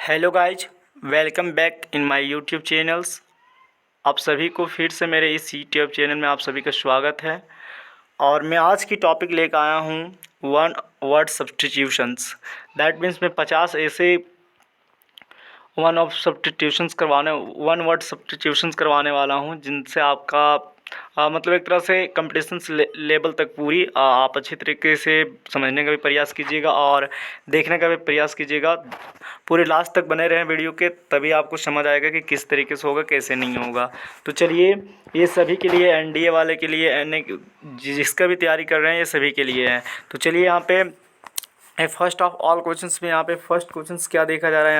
Hello guys, welcome back in my YouTube channels. आप सभी को फिर से मेरे इस यूट्यूब चैनल में आप सभी का स्वागत है। और मैं आज की टॉपिक लेकर आया हूँ one word substitutions. That means मैं 50 ऐसे वन वर्ड सब्स्टिट्यूशंस करवाने वाला हूँ जिनसे आपका मतलब एक तरह से कॉम्पिटिशन्स लेवल तक पूरी आप अच्छी तरीके से समझने का भी प्रयास कीजिएगा और देखने का भी प्रयास कीजिएगा। पूरे लास्ट तक बने रहें वीडियो के, तभी आपको समझ आएगा कि किस तरीके से होगा, कैसे नहीं होगा। तो चलिए, ये सभी के लिए, एनडीए वाले के लिए, जिसका भी तैयारी कर रहे हैं, ये सभी के लिए है। तो चलिए, यहाँ पे फर्स्ट ऑफ ऑल क्वेश्चंस में यहाँ पे फर्स्ट क्वेश्चंस क्या देखा जा रहा है,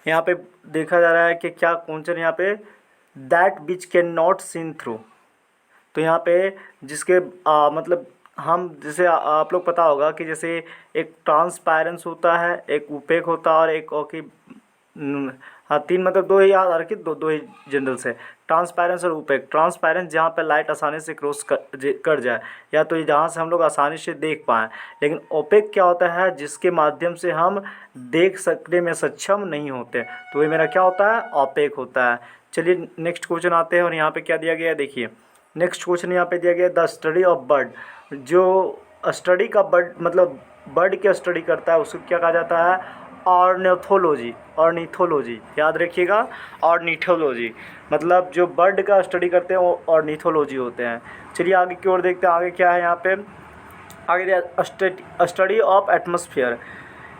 यहाँ पे देखा जा रहा है कि क्या क्वेश्चन यहाँ पे that which can not seen through. तो यहाँ पे जिसके मतलब हम जैसे आप लोग पता होगा कि जैसे एक ट्रांसपेरेंस होता है, एक ओपेक होता है और एक हाँ, तीन मतलब दो ही याद रखिए, दो ही जनरल्स है, ट्रांसपेरेंस और ओपेक। ट्रांसपेरेंस जहाँ पे लाइट आसानी से क्रॉस कर जाए, या तो जहाँ से हम लोग आसानी से देख पाएँ। लेकिन ओपेक क्या होता है, जिसके माध्यम से हम देख सकने में सक्षम नहीं होते, तो ये मेरा क्या होता है, ओपेक होता है। चलिए नेक्स्ट क्वेश्चन आते हैं, और यहाँ पे क्या दिया गया है, देखिए नेक्स्ट क्वेश्चन यहाँ पे दिया गया है द स्टडी ऑफ बर्ड। जो स्टडी का बर्ड मतलब बर्ड की स्टडी करता है, उसको क्या कहा जाता है, ऑर्निथोलॉजी। ऑर्निथोलॉजी याद रखिएगा, ऑर्निथोलॉजी मतलब जो बर्ड का स्टडी करते हैं वो ऑर्निथोलॉजी होते हैं। चलिए आगे की ओर देखते हैं, आगे क्या है यहाँ पे, आगे दिया स्टडी ऑफ एटमॉस्फेयर।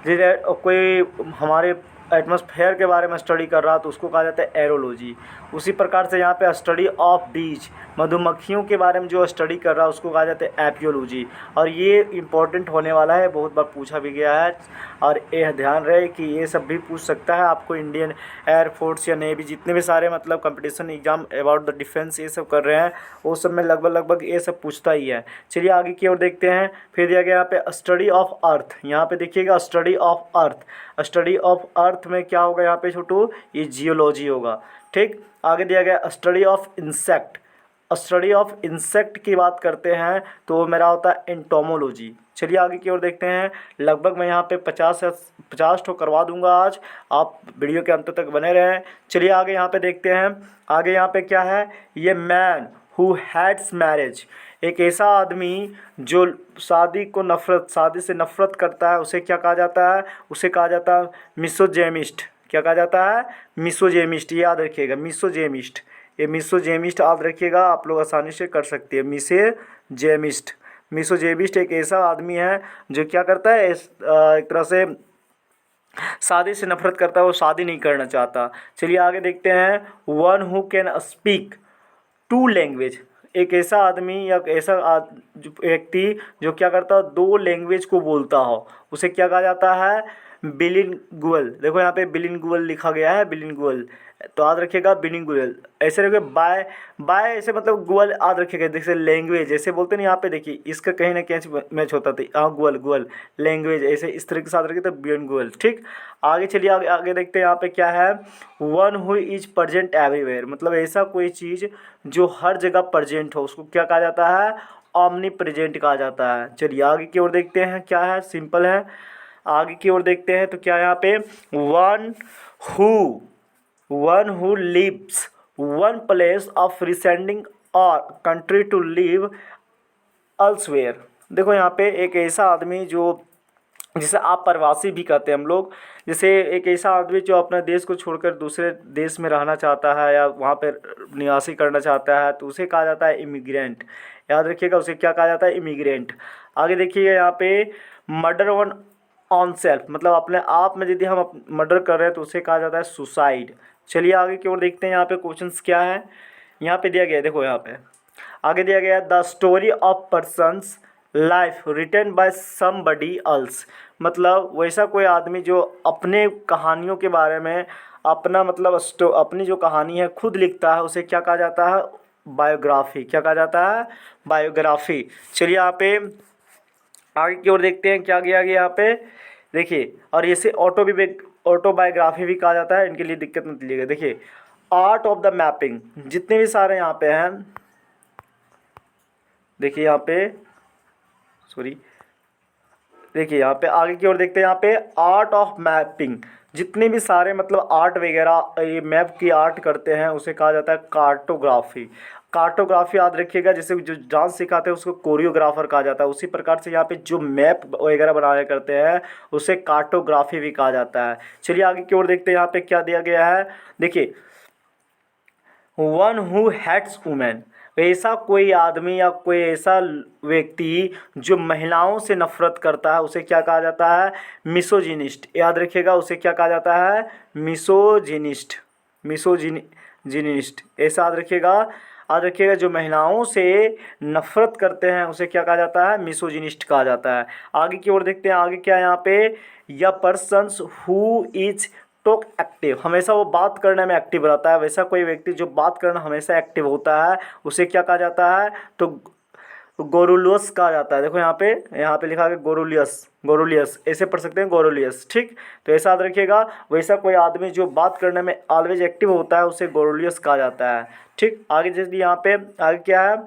जैसे कोई हमारे एटमॉस्फेयर के बारे में स्टडी कर रहा तो उसको कहा जाता है एरोलॉजी। उसी प्रकार से यहाँ पे स्टडी ऑफ बीज, मधुमक्खियों के बारे में जो स्टडी कर रहा है उसको कहा जाता है एपियोलॉजी। और ये इम्पोर्टेंट होने वाला है, बहुत बार पूछा भी गया है। और ये ध्यान रहे कि ये सब भी पूछ सकता है आपको, इंडियन एयरफोर्स या नेवी जितने भी सारे मतलब competition exam about the defence ये सब कर रहे हैं, वो सब में लगभग ये सब पूछता ही है। चलिए आगे की ओर देखते हैं। फिर दिया गया यहाँ पे स्टडी ऑफ अर्थ। यहाँ पे देखिएगा study of earth. Study of earth में क्या होगा यहाँ पे छोटू, ये जियोलॉजी होगा। ठीक, आगे दिया गया study of insect. Study of insect की बात करते हैं तो वो मेरा होता है एंटोमोलॉजी। चलिए आगे की ओर देखते हैं। लगभग मैं यहाँ पे 50 ठो करवा दूंगा आज, आप वीडियो के अंत तक बने रहें। चलिए आगे यहाँ पे देखते हैं। आगे यहाँ पे क्या है, ये मैन हु हैट्स मैरिज। एक ऐसा आदमी जो शादी से नफरत करता है, उसे क्या कहा जाता है, उसे कहा जाता है मिसोजेमिस्ट। क्या कहा जाता है, मिसोजेमिस्ट। याद रखिएगा, मिसोजेमिस्ट। ये मिसोजेमिस्ट याद रखिएगा, आप लोग आसानी से कर सकते हैं। मिसोजेमिस्ट, मिसोजेमिस्ट एक ऐसा आदमी है जो क्या करता है, एक तरह से शादी से नफरत करता है, वो शादी नहीं करना चाहता। चलिए आगे देखते हैं। One who can speak two language. एक ऐसा आदमी या ऐसा व्यक्ति जो क्या करता है, दो लैंग्वेज को बोलता हो, उसे क्या कहा जाता है, बिलिंगुअल। देखो यहाँ पे बिलिंगुअल लिखा गया है, बिलिंगुअल, तो याद रखिएगा बिलिंगुअल। ऐसे रखिए बाय बाय, ऐसे मतलब गुअल याद रखिएगा। जैसे लैंग्वेज ऐसे बोलते हैं, यहाँ पे देखिए इसका कहीं ना कहीं मैच होता था, हाँ गुअल गुअल लैंग्वेज, ऐसे इस तरह के साथ रखिए तो बिलिंगुअल। ठीक, आगे चलिए, आगे देखते हैं यहाँ पे क्या है। One who is present everywhere, मतलब ऐसा कोई चीज़ जो हर जगह प्रेजेंट हो, उसको क्या कहा जाता है, ऑमनी प्रेजेंट कहा जाता है। चलिए आगे की ओर देखते हैं क्या है, सिंपल है। आगे की ओर देखते हैं तो क्या है यहाँ पे, who one who leaves one place of residing और कंट्री टू लिव अल्सवेयर। देखो यहाँ पे एक ऐसा आदमी जो, जिसे आप प्रवासी भी कहते हैं हम लोग, जैसे एक ऐसा आदमी जो अपने देश को छोड़कर दूसरे देश में रहना चाहता है या वहाँ पर निवासी करना चाहता है, तो उसे कहा जाता है इमिग्रेंट। याद रखिएगा, उसे क्या कहा जाता है, इमिग्रेंट। आगे देखिए यहाँ पे मर्डर ऑन सेल्फ, मतलब अपने आप में यदि हम मर्डर कर रहे हैं तो उसे कहा जाता है सुसाइड। चलिए आगे की ओर देखते हैं यहाँ पे क्वेश्चंस क्या है। यहाँ पे दिया गया है, देखो यहाँ पे आगे दिया गया है the story of person's life written by somebody else. मतलब वैसा कोई आदमी जो अपने कहानियों के बारे में अपना मतलब अपनी जो कहानी है खुद लिखता है, उसे क्या कहा जाता है, बायोग्राफी। क्या कहा जाता है, बायोग्राफी। चलिए यहाँ पे आगे की ओर देखते हैं क्या किया गया यहाँ पे, देखिए। और इसे ऑटोबायोग्राफी भी कहा जाता है, इनके लिए दिक्कत मत लीजिएगा। देखिए आर्ट ऑफ द मैपिंग, जितने भी सारे यहाँ पे हैं, देखिए यहाँ पे सॉरी, देखिए यहाँ पे आगे की ओर देखते हैं, यहाँ पे आर्ट ऑफ मैपिंग, जितने भी सारे मतलब आर्ट वगैरह ये मैप की आर्ट करते हैं उसे कहा जाता है कार्टोग्राफी। कार्टोग्राफी याद रखिएगा, जैसे जो डांस सिखाते हैं उसको कोरियोग्राफर कहा जाता है, उसी प्रकार से यहाँ पे जो मैप वगैरह बनाया करते हैं उसे कार्टोग्राफी भी कहा जाता है। चलिए आगे की ओर देखते हैं, यहाँ पे क्या दिया गया है। देखिए, वन हु हेट्स वुमेन, ऐसा कोई आदमी या कोई ऐसा व्यक्ति जो महिलाओं से नफरत करता है उसे क्या कहा जाता है, मिसोजिनिस्ट। याद रखिएगा उसे क्या कहा जाता है, मिसोजिनिस्ट। मिसोजिनिस्ट ऐसा याद रखिएगा। याद रखिएगा जो महिलाओं से नफरत करते हैं उसे क्या कहा जाता है, मिसोजिनिस्ट कहा जाता है। आगे की ओर देखते हैं, आगे क्या है यहाँ पे, या persons who is talk active, हमेशा वो बात करने में एक्टिव रहता है, वैसा कोई व्यक्ति जो बात करना हमेशा एक्टिव होता है उसे क्या कहा जाता है, तो गोरुलियस कहा जाता है। देखो यहाँ पे लिखा है गोरुलियस, गोरुलियस ऐसे पढ़ सकते हैं, गोरुलियस। ठीक, तो ऐसा याद रखिएगा, वैसा कोई आदमी जो बात करने में ऑलवेज एक्टिव होता है उसे गोरुलियस कहा जाता है। ठीक, आगे जैसे यहाँ पे आगे क्या है,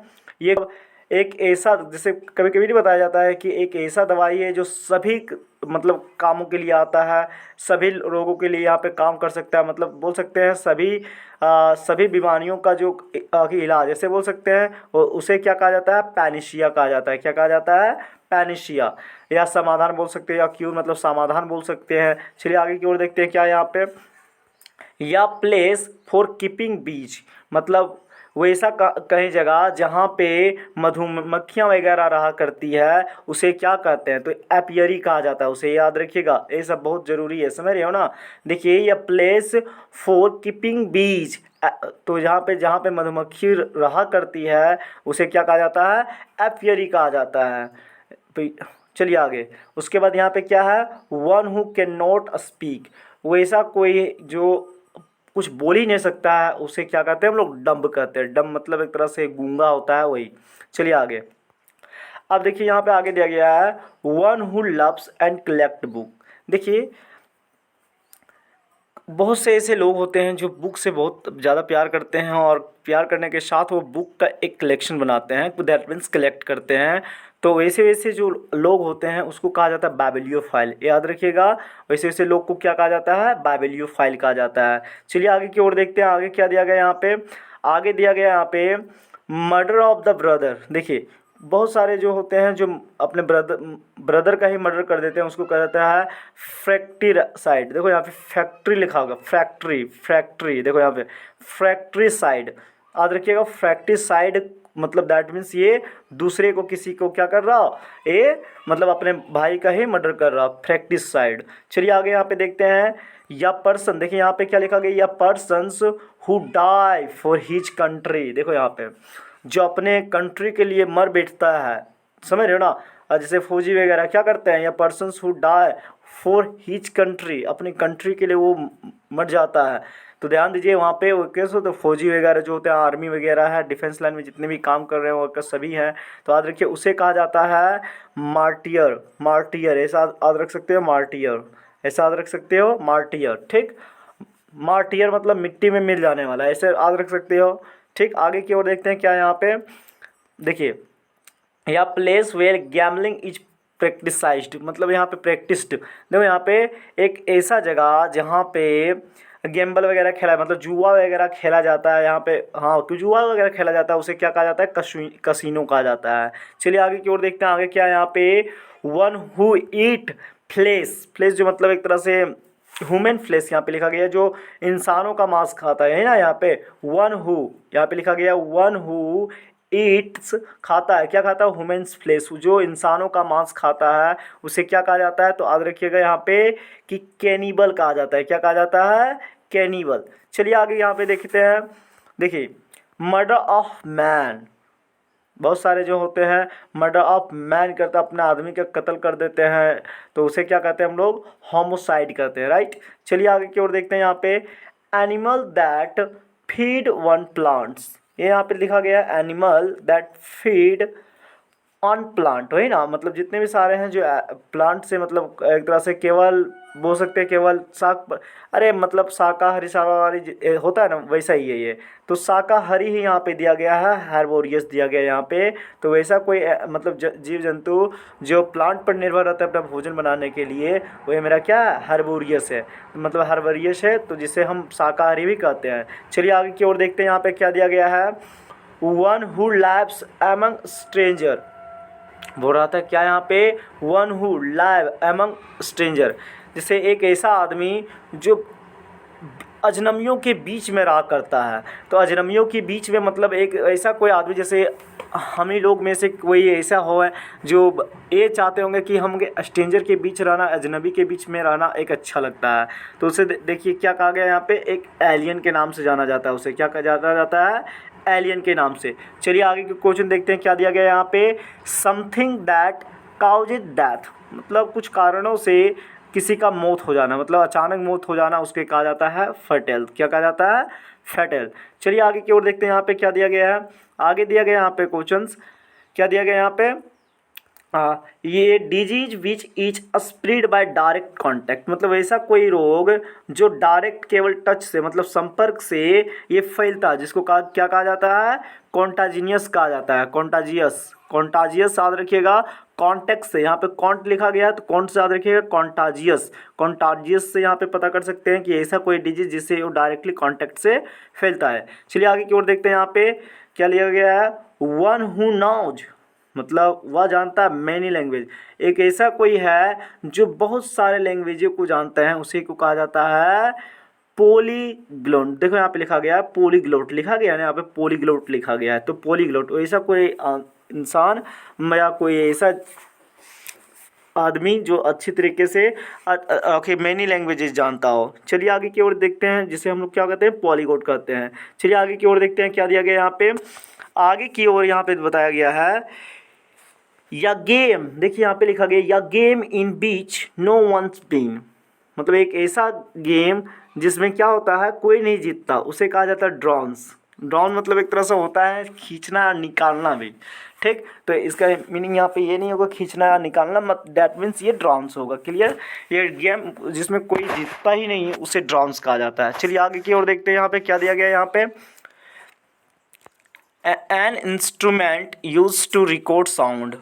ये एक ऐसा, जैसे कभी कभी नहीं बताया जाता है कि एक ऐसा दवाई है जो सभी मतलब कामों के लिए आता है, सभी रोगों के लिए यहाँ पे काम कर सकता है, मतलब बोल सकते हैं सभी बीमारियों का जो इलाज ऐसे बोल सकते हैं, और उसे क्या कहा जाता है, पैनिशिया कहा जाता है। क्या कहा जाता है, पैनिशिया, या समाधान बोल सकते हैं, या क्यूर मतलब समाधान बोल सकते हैं। चलिए आगे की ओर देखते हैं क्या यहाँ पे, या प्लेस फॉर कीपिंग बीज, मतलब वैसा कहीं जगह जहाँ पे मधुमक्खियाँ वगैरह रहा करती है उसे क्या कहते हैं, तो एपियरी कहा जाता है उसे। याद रखिएगा, ये सब बहुत ज़रूरी है, समझ रहे हो ना। देखिए, या प्लेस फॉर कीपिंग बीज, तो जहाँ पे मधुमक्खी रहा करती है उसे क्या कहा जाता है, एपियरी कहा जाता है। तो चलिए आगे, उसके बाद यहाँ पे क्या है, one who can not speak, वैसा कोई जो कुछ बोल ही नहीं सकता है उसे क्या कहते हैं हम लोग, डम्ब कहते हैं। डम्ब मतलब एक तरह से गूंगा होता है, वही। चलिए आगे, अब देखिए यहाँ पे आगे दिया गया है, one who loves and collect book. देखिए, बहुत से ऐसे लोग होते हैं जो बुक से बहुत ज़्यादा प्यार करते हैं, और प्यार करने के साथ वो बुक का एक कलेक्शन बनाते हैं, दैट मीन्स कलेक्ट करते हैं। तो वैसे वैसे जो लोग होते हैं उसको कहा जाता है बाइबिलियोफाइल। याद रखिएगा, वैसे वैसे लोग को क्या कहा जाता है, बाइबिलियोफाइल कहा जाता है। चलिए आगे की ओर देखते हैं, आगे क्या दिया गया यहाँ पे, आगे दिया गया यहाँ पे, मर्डर ऑफ द ब्रदर। देखिए, बहुत सारे जो होते हैं जो अपने ब्रदर का ही मर्डर कर देते हैं उसको कहा जाता है फ्रैक्टिसाइड। देखो यहाँ पे फैक्ट्री लिखा होगा, फैक्ट्री देखो यहाँ पे फ्रैक्ट्रीसाइड। याद रखिएगा, फ्रैक्टिसाइड मतलब दैट मीन्स ये दूसरे को, किसी को क्या कर रहा, ये मतलब अपने भाई का ही मर्डर कर रहा, फ्रैक्टिसाइड। चलिए आगे यहाँ पे देखते हैं, या पर्सन, देखिए यहाँ पे क्या लिखा गया, या persons who die for his country. देखो यहाँ पे जो अपने कंट्री के लिए मर बैठता है, समझ रहे हो ना। जैसे फौजी वगैरह क्या करते हैं, या persons who die for his country, अपनी कंट्री के लिए वो मर जाता है। तो ध्यान दीजिए वहाँ पे वो कैसे होते, फौजी वगैरह जो होते हैं, आर्मी वगैरह है, डिफेंस लाइन में जितने भी काम कर रहे हैं वर्कर सभी हैं, तो याद रखिए उसे कहा जाता है मार्टियर। मार्टियर ऐसा याद रख सकते हो, मार्टियर ऐसा याद रख सकते हो, मार्टियर। ठीक, मार्टियर मतलब मिट्टी में मिल जाने वाला, ऐसे याद रख सकते हो। ठीक, आगे की ओर देखते हैं क्या यहाँ पे, देखिए, या place where gambling is practicised, मतलब यहाँ पे प्रैक्टिस्ड। देखो यहाँ पे एक ऐसा जगह जहाँ पे गेम्बल वगैरह खेला, मतलब जुआ वगैरह खेला जाता है यहाँ पे, हाँ तो जुआ वगैरह खेला जाता है उसे क्या कहा जाता है, कसिनो कहा जाता है। चलिए आगे की ओर देखते हैं, आगे क्या है यहाँ पे, one who eat flesh. Flesh जो मतलब एक तरह से ह्यूमन फ्लेश यहाँ पे लिखा गया है, जो इंसानों का मांस खाता है ना। यहाँ पे वन हु, यहाँ पे लिखा गया वन हु ईट्स, खाता है, क्या खाता है, ह्यूमन्स फ्लेश, जो इंसानों का मांस खाता है उसे क्या कहा जाता है, तो याद रखिएगा यहाँ पे कि कैनिबल कहा जाता है। क्या कहा जाता है, कैनिबल। चलिए आगे यहाँ पे देखते हैं, देखिए, मर्डर ऑफ मैन, बहुत सारे जो होते हैं मर्डर ऑफ मैन करते हैं, अपने आदमी का कत्ल कर देते हैं, तो उसे क्या कहते हैं हम लोग, होमोसाइड कहते हैं, राइट। चलिए आगे की ओर देखते हैं, यहाँ पे animal that feed one plants, ये यहाँ पे लिखा गया animal that feed on plant, वही ना, मतलब जितने भी सारे हैं जो प्लांट से, मतलब एक तरह से केवल बोल सकते हैं केवल अरे मतलब शाकाहारी शाकाहारी होता है ना, वैसा ही है ये। तो शाकाहारी ही यहाँ पे दिया गया है, हर्बोरियस दिया गया है यहाँ पे। तो वैसा कोई मतलब जीव जंतु जो प्लांट पर निर्भर रहता है अपना भोजन बनाने के लिए, वही मेरा क्या है, हर्बोरियस है। मतलब हर्बोरियस है, तो जिसे हम शाकाहारी भी कहते हैं। चलिए आगे की ओर देखते हैं, यहाँ पे क्या दिया गया है, one who lives among stranger. बोल रहा था क्या यहाँ पे, one who live among stranger, जैसे एक ऐसा आदमी जो अजनबियों के बीच में रहा करता है। तो अजनबियों के बीच में मतलब एक ऐसा कोई आदमी, जैसे हम ही लोग में से कोई ऐसा हो है जो ये चाहते होंगे कि हम स्ट्रेंजर के बीच रहना, अजनबी के बीच में रहना एक अच्छा लगता है। तो उसे देखिए क्या कहा गया यहाँ पे, एक एलियन के नाम से जाना जाता है। उसे क्या कहा जाता है, एलियन के नाम से। चलिए आगे के क्वेश्चन देखते हैं, क्या दिया गया यहाँ पे, समथिंग दैट काउजेज डेथ, मतलब कुछ कारणों से किसी का मौत हो जाना, मतलब अचानक मौत हो जाना, उसके कहा जाता है फटेल। क्या कहा जाता है, फटेल। चलिए आगे की ओर देखते हैं, यहाँ पे क्या दिया गया है, आगे दिया गया यहाँ पे क्वेश्चंस, क्या दिया गया यहाँ पे, ये disease which is spread by direct contact, मतलब ऐसा कोई रोग जो डायरेक्ट केवल टच से, मतलब संपर्क से ये फैलता है, जिसको क्या कहा जाता है, कॉन्टाजिनियस कहा जाता है। कॉन्टाजियस याद रखिएगा, कॉन्टेक्ट से, यहाँ पे कॉन्ट लिखा गया है तो कॉन्ट से याद रखिएगा, कॉन्टाजियस से यहाँ पे पता कर सकते हैं कि ऐसा कोई डिजीज जिससे वो डायरेक्टली कॉन्टेक्ट से फैलता है। चलिए आगे की ओर देखते हैं, यहाँ पे क्या लिया गया है, वन हु नोज, मतलब वह जानता है मैनी लैंग्वेज, एक ऐसा कोई है जो बहुत सारे लैंग्वेजों को जानता है, उसी को कहा जाता है पोलीग्लोट। देखो यहाँ पे लिखा गया है पोलीग्लोट, लिखा गया है यहाँ पे पोलीग्लोट लिखा गया है। तो पोलीग्लोट ऐसा कोई इंसान या कोई ऐसा आदमी जो अच्छी तरीके से मैनी लैंग्वेजेस जानता हो। चलिए आगे की ओर देखते हैं, जिसे हम लोग क्या कहते हैं, पॉलीग्लोट कहते हैं। चलिए आगे की ओर देखते हैं, क्या दिया गया यहाँ पे, आगे की ओर यहाँ पे बताया गया है, या गेम, देखिए यहाँ पे लिखा गया, या game in which no one's been, मतलब एक ऐसा गेम जिसमें क्या होता है, कोई नहीं जीतता, उसे कहा जाता है ड्रॉन्स। ड्रॉन मतलब एक तरह से होता है खींचना और निकालना भी, ठीक। तो इसका मीनिंग यहाँ पे ये नहीं होगा खींचना या निकालना, मत दैट मीन्स ये ड्रॉन्स होगा, क्लियर। ये गेम जिसमें कोई जीतता ही नहीं है उसे ड्रॉन्स कहा जाता है। चलिए आगे की ओर देखते हैं, यहाँ पे क्या दिया गया है, यहाँ पे an instrument used to record sound.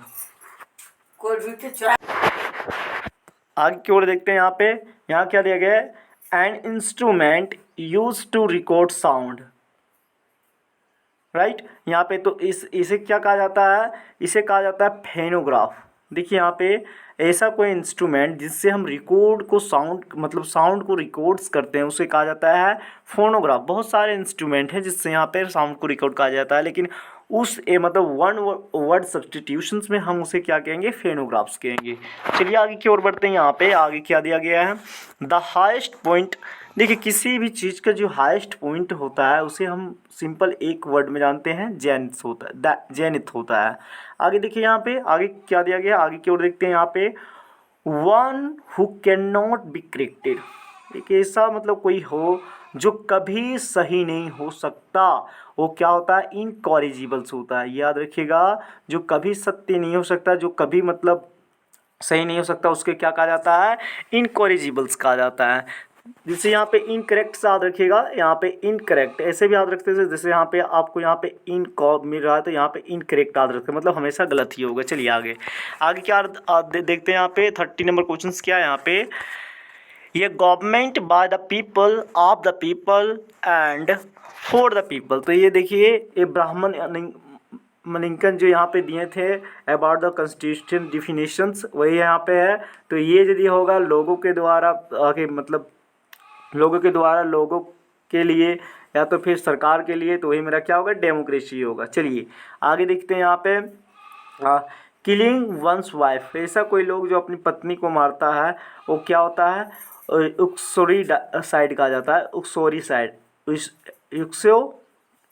आगे की ओर देखते हैं, यहाँ पे यहाँ क्या दिया गया है, an instrument used to record sound, right. यहाँ पे तो इसे क्या कहा जाता है, इसे कहा जाता है फेनोग्राफ। देखिए यहाँ पे ऐसा कोई इंस्ट्रूमेंट जिससे हम रिकॉर्ड को साउंड, मतलब साउंड को रिकॉर्ड्स करते हैं, उसे कहा जाता है फोनोग्राफ। बहुत सारे इंस्ट्रूमेंट हैं जिससे यहाँ पे साउंड को रिकॉर्ड कहा जाता है, लेकिन मतलब वन वर्ड सब्सटीट्यूशंस में हम उसे क्या कहेंगे, फेनोग्राफ्स कहेंगे। चलिए आगे की ओर बढ़ते हैं, यहाँ पे आगे क्या दिया गया है, द हाइस्ट पॉइंट। देखिए किसी भी चीज़ का जो हाईएस्ट पॉइंट होता है उसे हम सिंपल एक वर्ड में जानते हैं, जेनिथ होता है, जेनिथ होता है। आगे देखिए यहाँ पे आगे क्या दिया गया, आगे की ओर देखते हैं, यहाँ पे one who can not be corrected, एक ऐसा मतलब कोई हो जो कभी सही नहीं हो सकता, वो क्या होता है, इनकॉरिजिबल्स होता है। याद रखिएगा, जो कभी सत्य नहीं हो सकता, जो कभी मतलब सही नहीं हो सकता, उसके क्या कहा जाता है, इनकॉरिजिबल्स कहा जाता है। जैसे यहाँ पे इनकरेक्ट से याद रखिएगा, यहाँ पे इनकरेक्ट ऐसे भी याद रखते हैं, जैसे यहाँ पे आपको यहाँ पे इनकॉ मिल रहा है तो यहाँ पे इनकरेक्ट याद रखते हैं, मतलब हमेशा गलत ही होगा। चलिए आगे आगे क्या देखते हैं, यहाँ पे 30 नंबर क्वेश्चन क्या है, यहाँ पे ये government by the people, of the people and for the people. तो ये देखिए ये ब्राह्मण लिंकन जो यहाँ पे दिए थे अबाउट द कॉन्स्टिट्यूशन डिफिनेशंस, वही यहाँ पे है। तो ये यदि होगा लोगों के द्वारा मतलब लोगों के द्वारा लोगों के लिए या तो फिर सरकार के लिए, तो वही मेरा क्या होगा, डेमोक्रेसी होगा। चलिए आगे देखते हैं, यहाँ पे किलिंग वंस वाइफ, ऐसा कोई लोग जो अपनी पत्नी को मारता है वो क्या होता है, उक्सोरी साइड कहा जाता है, उक्सोरी साइड,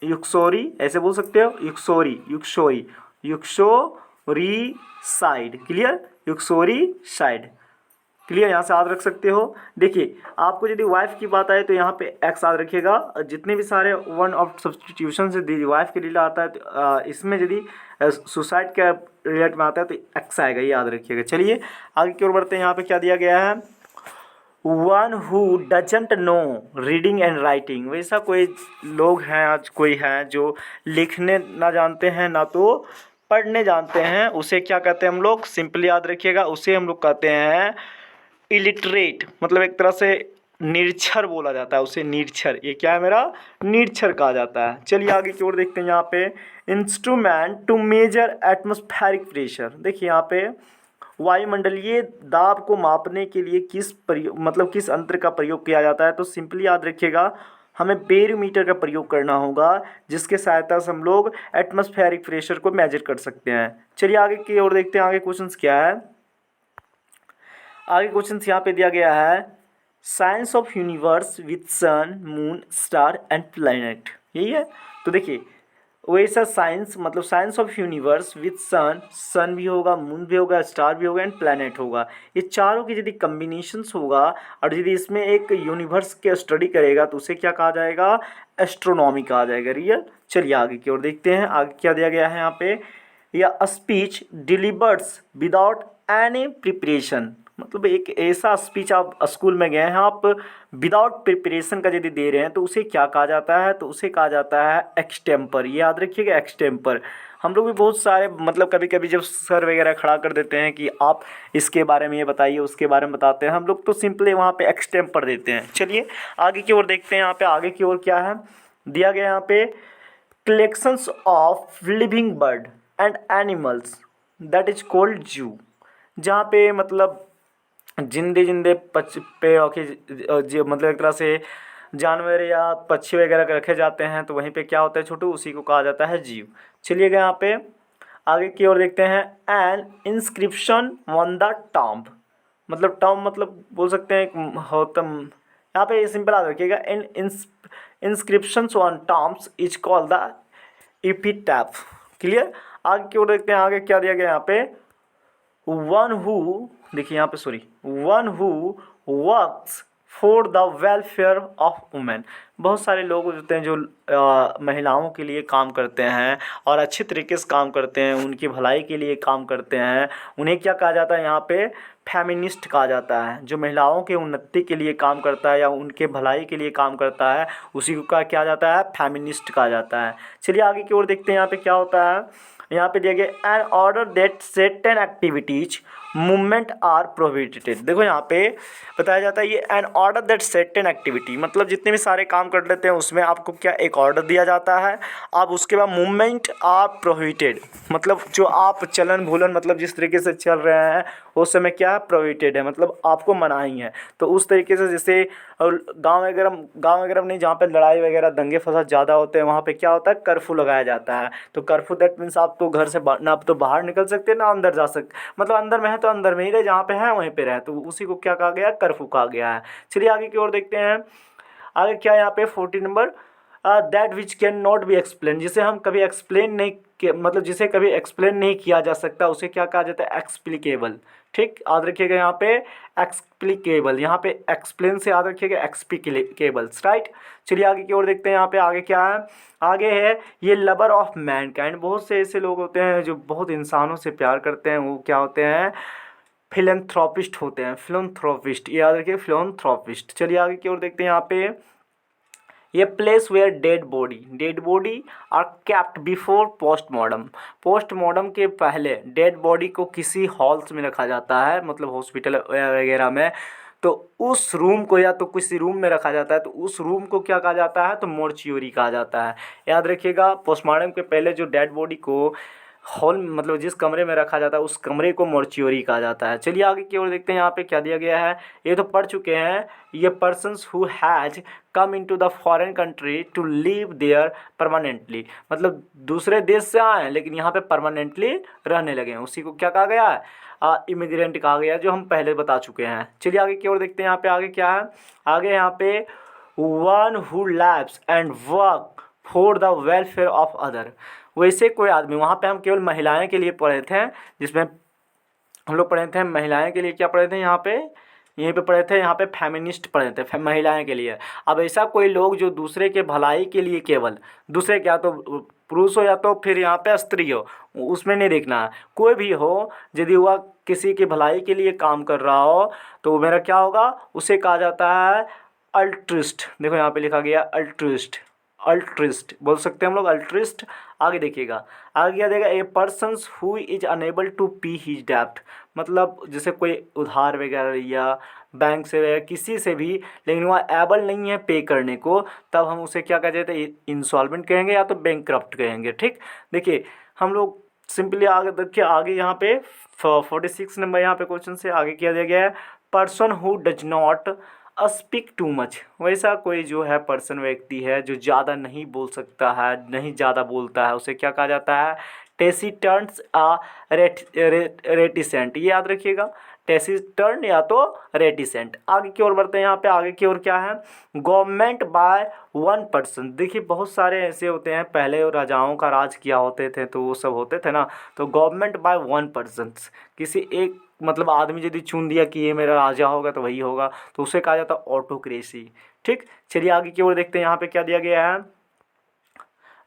युक्सोरी ऐसे बोल सकते हो, युक्सोरी साइड, क्लियर, युक्सोरी साइड। क्लियर, यहाँ से याद रख सकते हो। देखिए आपको यदि वाइफ की बात आए तो यहाँ पे एक्स याद रखिएगा। जितने भी सारे वन ऑफ सब्सटीट्यूशन से वाइफ के रिलेटेड आता है तो इसमें यदि सुसाइड के रिलेट में आता है तो एक्स आएगा, ये याद रखिएगा। चलिए आगे की ओर बढ़ते हैं। यहाँ पे क्या दिया गया है, one who doesn't know reading and writing. वैसा कोई लोग हैं, आज कोई हैं जो लिखने ना जानते हैं ना तो पढ़ने जानते हैं, उसे क्या कहते हैं हम लोग, सिंपली याद रखिएगा, उसे हम लोग कहते हैं इलिटरेट। मतलब एक तरह से निरक्षर बोला जाता है उसे, निरक्षर। ये क्या है मेरा, निरक्षर कहा जाता है। चलिए आगे की ओर देखते हैं। यहाँ पे instrument to measure atmospheric pressure. देखिए यहाँ पे वायुमंडलीय दाब को मापने के लिए किस यंत्र का प्रयोग किया जाता है, तो सिंपली याद रखिएगा हमें बेरोमीटर का प्रयोग करना होगा, जिसके सहायता से हम लोग एटमॉस्फेरिक प्रेशर को मेजर कर सकते हैं। चलिए आगे की ओर देखते हैं, आगे क्वेश्चंस क्या है। आगे क्वेश्चंस यहाँ पे दिया गया है, science of universe with sun moon star and planet, यही है। तो देखिए वैसा साइंस मतलब science of universe with sun भी होगा, मून भी होगा, स्टार भी होगा एंड प्लैनेट होगा। ये चारों की यदि कम्बिनेशंस होगा और यदि इसमें एक यूनिवर्स के स्टडी करेगा तो उसे क्या कहा जाएगा, एस्ट्रोनॉमी कहा जाएगा, रियल। चलिए आगे की ओर देखते हैं। आगे क्या दिया गया है यहाँ पे, या स्पीच डिलीवर्ड्स विदाउट एनी प्रिपरेशन। मतलब एक ऐसा स्पीच, आप स्कूल में गए हैं, आप विदाउट प्रिपरेशन का यदि दे रहे हैं तो उसे क्या कहा जाता है, तो उसे कहा जाता है एक्सटेम्पर। ये याद रखिएगा, एक्सटेम्पर। हम लोग भी बहुत सारे मतलब कभी कभी जब सर वगैरह खड़ा कर देते हैं कि आप इसके बारे में ये बताइए, उसके बारे में बताते हैं, हम लोग तो सिंपली वहाँ पे एक्सटेम्पर देते हैं। चलिए आगे की ओर देखते हैं। यहाँ पे आगे की ओर क्या है दिया गया, यहाँ पे collections of living bird and animals that is called जू। जहाँ पे मतलब जिंदे जिंदे पे मतलब एक तरह से जानवर या पक्षी वगैरह रखे जाते हैं, तो वहीं पे क्या होता है छोटू, उसी को कहा जाता है जीव। चलिए यहाँ पे आगे की ओर देखते हैं। N inscription on the tomb, मतलब टॉम्ब मतलब बोल सकते हैं होता, यहाँ पे सिंपल याद रखिएगा, in inscriptions on tombs is called the epitaph. Clear. आगे की ओर देखते हैं। आगे क्या दिया गया यहाँ पे, वन हु, देखिए यहाँ पे sorry, one who works for the welfare of women. बहुत सारे लोग होते हैं जो महिलाओं के लिए काम करते हैं और अच्छे तरीके से काम करते हैं, उनकी भलाई के लिए काम करते हैं, उन्हें क्या कहा जाता है यहाँ पे, फेमिनिस्ट कहा जाता है। जो महिलाओं के उन्नति के लिए काम करता है या उनके भलाई के लिए काम करता है, उसी को क्या किया जाता है, फेमिनिस्ट कहा जाता है। चलिए आगे की ओर देखते हैं। यहाँ पे क्या होता है, यहाँ पे दिया गया an order that certain activities movement are prohibited. देखो यहाँ पे बताया जाता है ये an order that certain activity, मतलब जितने भी सारे काम कर लेते हैं उसमें आपको क्या एक ऑर्डर दिया जाता है। अब उसके बाद मूवमेंट आर प्रोहिबिटेड, मतलब जो आप चलन भूलन मतलब जिस तरीके से चल रहे हैं उस समय क्या है, प्रोहिबिटेड है, मतलब आपको मनाही है। तो उस तरीके से जैसे गाँव वगैरह में नहीं, जहाँ पे लड़ाई वगैरह दंगे फसाद ज़्यादा होते हैं वहाँ पे क्या होता है, कर्फ्यू लगाया जाता है। तो कर्फ्यू दैट मीन्स आप तो घर से ना आप तो बाहर निकल सकते ना अंदर जा सकते, मतलब अंदर में है तो अंदर में ही रहे, जहाँ पे है वहीं पे रहे, तो उसी को क्या कहा गया, कर्फ्यू कहा गया है। चलिए आगे की ओर देखते हैं। आगे क्या है यहाँ पे 40 number, that which can not be explain, जिसे हम कभी एक्सप्लेन नहीं मतलब जिसे कभी एक्सप्लेन नहीं किया जा सकता, उसे क्या कहा जाता है, एक्सप्लिकेबल। ठीक, याद रखिएगा यहाँ पे एक्सप्लिकेबल, यहाँ पे एक्सप्लेन से याद रखिएगा एक्सप्लिकेबल्स, राइट। चलिए आगे की ओर देखते हैं। यहाँ पे आगे क्या है, आगे है ये लवर ऑफ मैनकाइंड। बहुत से ऐसे लोग होते हैं जो बहुत इंसानों से प्यार करते हैं, वो क्या होते हैं, फिलैंथ्रोपिस्ट होते हैं, फिलैंथ्रोपिस्ट, याद रखिए फिलैंथ्रोपिस्ट। चलिए आगे की ओर देखते हैं। यहाँ पे ये place where dead body are kept before postmortem. Postmortem के पहले डेड बॉडी को किसी हॉल्स में रखा जाता है, मतलब हॉस्पिटल वगैरह में, तो उस रूम को या तो किसी रूम में रखा जाता है, तो उस रूम को क्या कहा जाता है, तो मोर्च्योरी कहा जाता है। याद रखिएगा पोस्टमार्टम के पहले जो डेड बॉडी को हॉल मतलब जिस कमरे में रखा जाता है उस कमरे को मोर्च्योरी कहा जाता है। चलिए आगे की ओर देखते हैं। यहाँ पे क्या दिया गया है, ये तो पढ़ चुके हैं, ये persons who has come into the foreign country to live there permanently, मतलब दूसरे देश से आए हैं लेकिन यहाँ पे परमानेंटली रहने लगे हैं, उसी को क्या कहा गया है, इमिग्रेंट कहा गया, जो हम पहले बता चुके हैं। चलिए आगे की ओर देखते हैं। यहाँ पे आगे क्या है, आगे यहाँ पे one who lives and work for the welfare of other. वैसे कोई आदमी, वहाँ पे हम केवल महिलाएं के लिए पढ़े थे, जिसमें हम लोग पढ़े थे महिलाएं के लिए क्या पढ़े थे, यहाँ पे यहीं पे पढ़े थे, यहाँ पे फेमिनिस्ट पढ़े थे, महिलाएं के लिए। अब ऐसा कोई लोग जो दूसरे के भलाई के लिए, केवल दूसरे क्या तो पुरुष हो या तो फिर यहाँ पे स्त्री हो, उसमें नहीं देखना है। कोई भी हो, यदि वह किसी की भलाई के लिए काम कर रहा हो तो वो मेरा क्या होगा, उसे कहा जाता है अल्ट्रिस्ट। देखो यहाँ पे लिखा गया अल्ट्रिस्ट, अल्ट्रिस्ट बोल सकते हैं हम लोग, अल्ट्रिस्ट। आगे देखिएगा, आगे क्या देगा, a persons who is unable to pay his डेप्ट, मतलब जैसे कोई उधार वगैरह या बैंक से या किसी से भी, लेकिन वह एबल नहीं है पे करने को, तब हम उसे क्या कह देते हैं, इंसॉल्वेंट कहेंगे या तो बैंकक्रप्ट कहेंगे। ठीक, देखिए हम लोग सिंपली आगे देखिए, आगे यहाँ पे 46 नंबर यहाँ पे क्वेश्चन से आगे क्या दिया गया है, person who does not speak too much, वैसा कोई जो है पर्सन, व्यक्ति है जो ज़्यादा नहीं बोल सकता है, नहीं ज़्यादा बोलता है, उसे क्या कहा जाता है, टेसिटर्न्स रेटिसेंट। ये याद रखिएगा, टेसिटर्न या तो रेटिसेंट। आगे की ओर बढ़ते हैं, यहाँ पे आगे की ओर क्या है, गवर्नमेंट बाय वन पर्सन। देखिए बहुत सारे ऐसे होते हैं, पहले राजाओं का राज किया होते थे तो वो सब होते थे ना, तो गवर्नमेंट बाय वन पर्सन, किसी एक मतलब आदमी यदि चुन दिया कि ये मेरा राजा होगा तो वही होगा, तो उसे कहा जाता है ऑटोक्रेसी। ठीक, चलिए आगे की ओर देखते हैं, यहाँ पे क्या दिया गया है,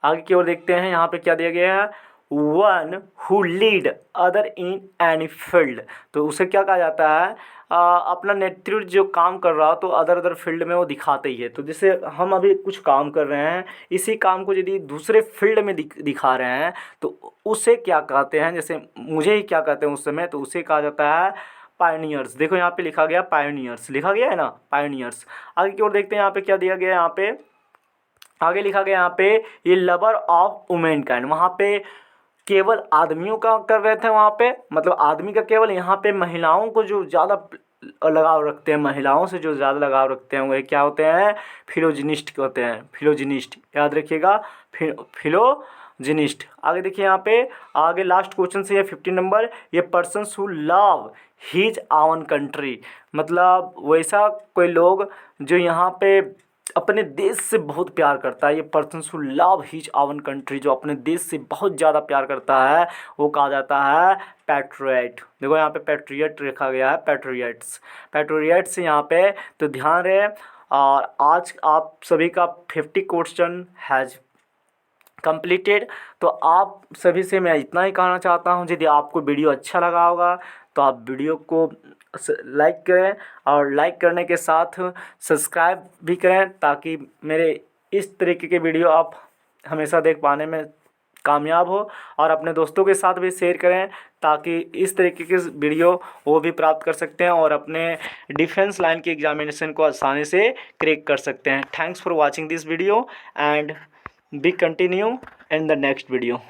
आगे की ओर देखते हैं, यहाँ पे क्या दिया गया है, one who lead other in any field, तो उसे क्या कहा जाता है, अपना नेतृत्व जो काम कर रहा हो तो अदर फील्ड में वो दिखाते ही है। तो जैसे हम अभी कुछ काम कर रहे हैं, इसी काम को यदि दूसरे फील्ड में दिखा रहे हैं तो उसे क्या कहते हैं, जैसे मुझे ही क्या कहते हैं उस समय, तो उसे कहा जाता है पायनियर्स। देखो यहाँ पे लिखा गया पायनियर्स, लिखा गया है ना, पायनियर्स। आगे की ओर देखते हैं, यहाँ पे क्या दिया गया है, यहाँ पे आगे लिखा गया यहाँ पे, ये लवर ऑफ वुमेन काइंड, वहाँ पे केवल आदमियों का कर रहे थे, वहाँ पे मतलब आदमी का केवल, यहाँ पे महिलाओं को जो ज़्यादा लगाव रखते हैं, महिलाओं से जो ज़्यादा लगाव रखते हैं वह क्या होते हैं, फिलोजिनिस्ट होते हैं, फिलोजिनिस्ट याद रखिएगा, फिलोजिनिस्ट। आगे देखिए यहाँ पे, आगे लास्ट क्वेश्चन से ये 15 नंबर, ये पर्सन्स हु लव हिज आवन कंट्री, मतलब वैसा कोई लोग जो यहाँ पे अपने देश से बहुत प्यार करता है, ये पर्सन हु लव हिज आवन कंट्री, जो अपने देश से बहुत ज़्यादा प्यार करता है वो कहा जाता है पैट्रियट। देखो यहाँ पे पैट्रियट रखा गया है, पैट्रियट्स, पैट्रियट्स यहाँ पे, तो ध्यान रहे। और आज आप सभी का 50 क्वेश्चन हैज़ कंप्लीटेड। तो आप सभी से मैं इतना ही कहना चाहता हूँ, यदि आपको वीडियो अच्छा लगा होगा तो आप वीडियो को लाइक करें, और लाइक करने के साथ सब्सक्राइब भी करें, ताकि मेरे इस तरीके के वीडियो आप हमेशा देख पाने में कामयाब हो। और अपने दोस्तों के साथ भी शेयर करें, ताकि इस तरीके के वीडियो वो भी प्राप्त कर सकते हैं और अपने डिफेंस लाइन की एग्जामिनेशन को आसानी से क्रैक कर सकते हैं। Thanks for watching this video and B continue in the next video.